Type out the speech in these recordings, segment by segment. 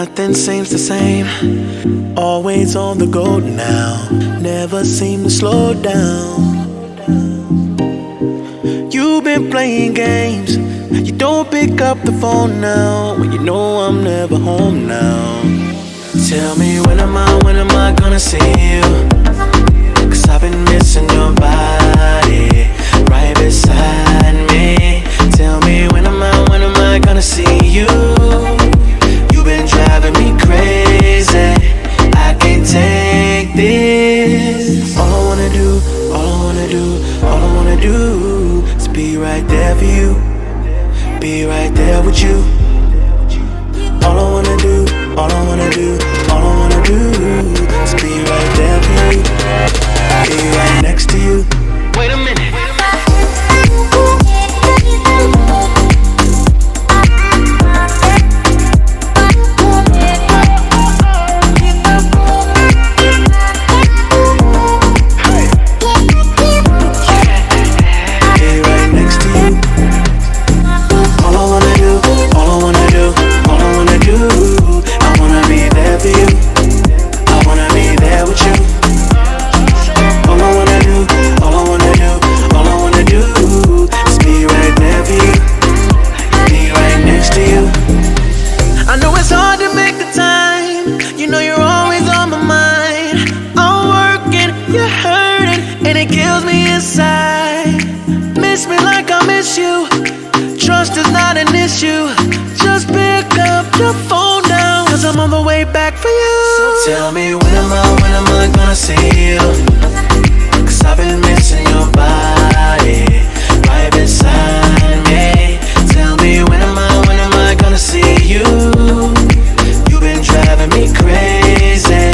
Nothing seems the same. Always on the go now. Never seem to slow down. You've been playing games. You don't pick up the phone now when you know I'm never home now. Tell me when am I gonna see you? 'Cause I've been missing your body right beside me. Tell me when am I gonna see you? You've been driving me crazy. I can't take this. All I wanna do is be right there for you. Be right there with you. All I wanna do is be right there for you. Be right next to you. Wait a minute. Tell me when am I gonna see you? 'Cause I've been missing your body right beside me. Tell me when am I gonna see you? You've been driving me crazy.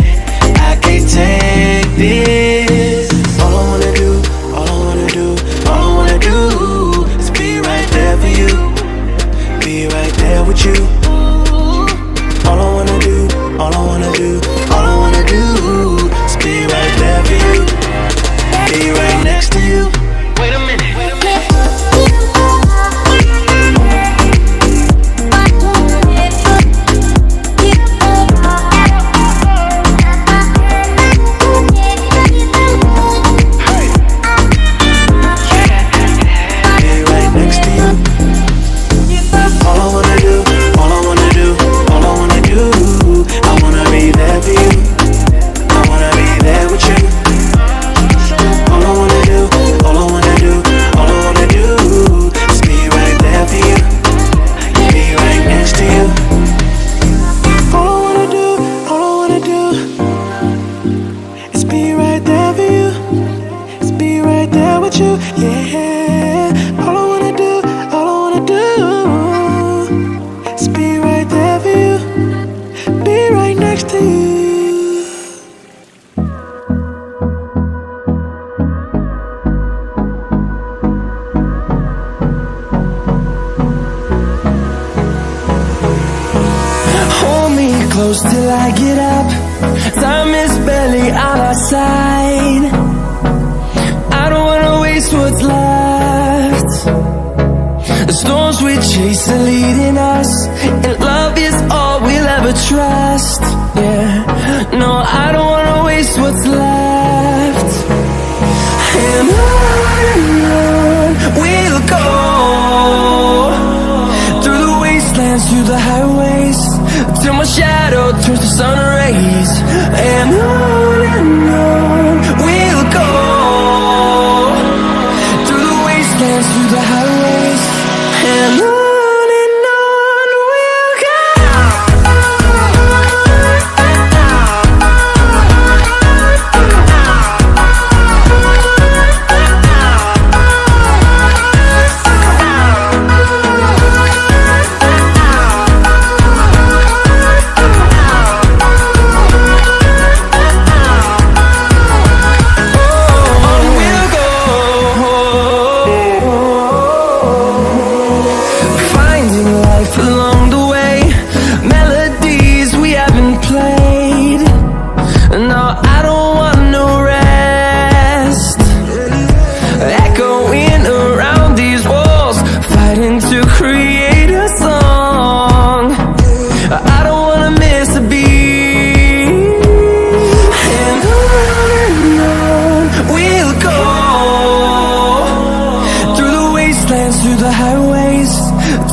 I can't take this. All I wanna do is be right there for you. Be right there with you. All I wanna do is be right there for you. Be right next to you. Wait a minute. Till I get up, time is barely on our side. I don't wanna waste what's left. The storms we chase are leading us, and love is all we'll ever trust. Yeah, no, I don't wanna waste what's left. And on we'll go, through the wastelands, through the highways, till my shadow turns to sun rays. And on we'll go, through the wastelands, through the highways. And on we'll go.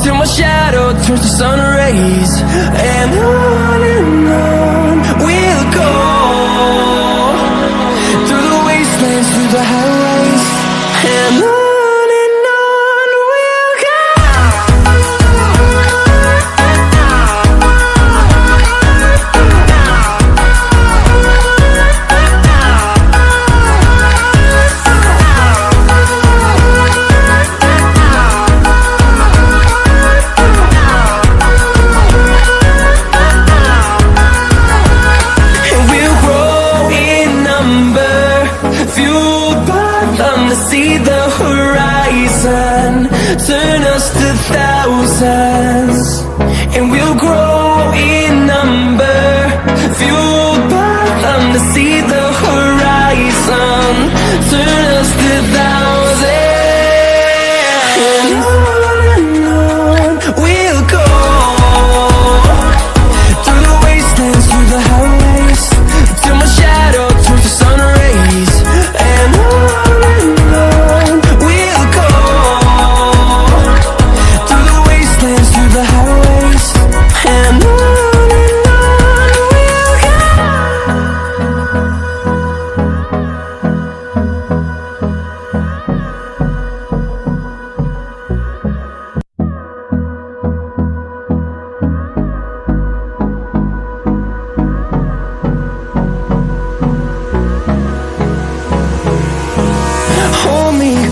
till my shadow turns to sun rays. And on we'll go, through the wastelands, through the highways. And on we'll go. See the horizon, turn us to thousands, and we'll grow in number, fueled by them to see the horizon, turn us to thousands, and on we'll go, through the wastelands, through the highways, till my shadow turns to sun rays. And on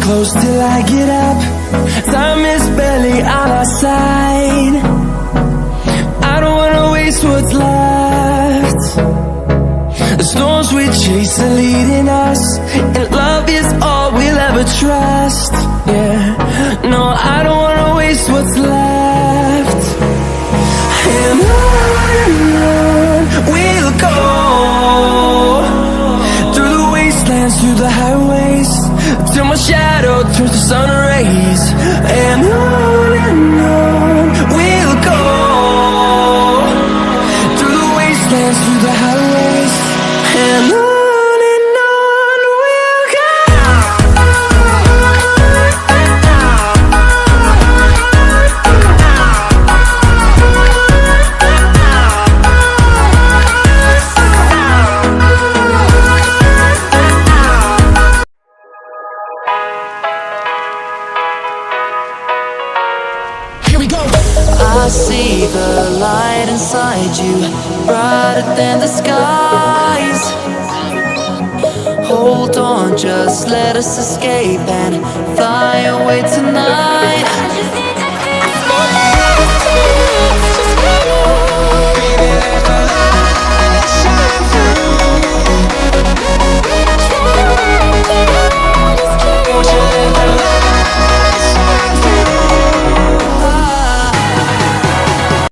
close till I get up. Time is barely on our side. I don't wanna waste what's left. The storms we chase are leading us, and love is all we'll ever trust. Yeah, no, I don't wanna waste what's left. And on we'll go, through the wastelands, through the highways, till my shadow turns to sun rays. And on we'll go, through the wastelands, through the highways. And on we'll go. I see the light inside you, brighter than the skies. Hold on, just let us escape and fly away tonight.